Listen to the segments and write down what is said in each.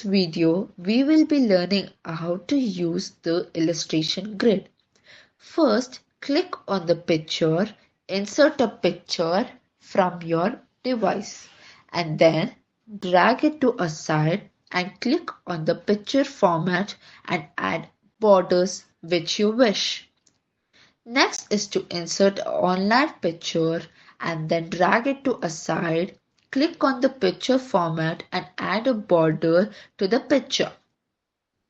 video, we will be learning how to use the illustration grid. First, click on the picture, insert a picture from your device, and then drag it to a side and click on the picture format and add borders which you wish. Next is to insert an online picture and then drag it to a side. Click on the picture format and add a border to the picture.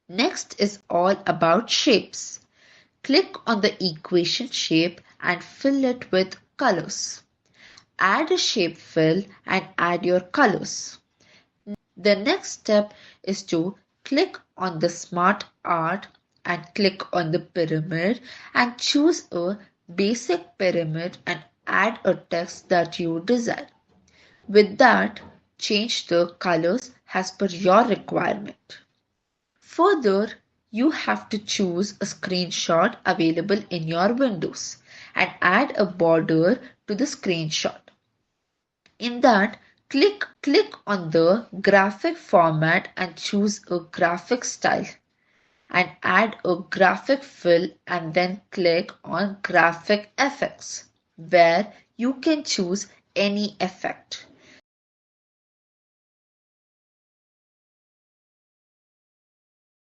Next is all about shapes. Click on the equation shape and fill it with colors. Add a shape fill and add your colors. The next step is to click on the smart art and click on the pyramid and choose a basic pyramid and add a text that you desire. With that, change the colors as per your requirement. Further, you have to choose a screenshot available in your windows and add a border to the screenshot. In that, click on the graphic format and choose a graphic style and add a graphic fill and then click on graphic effects where you can choose any effect.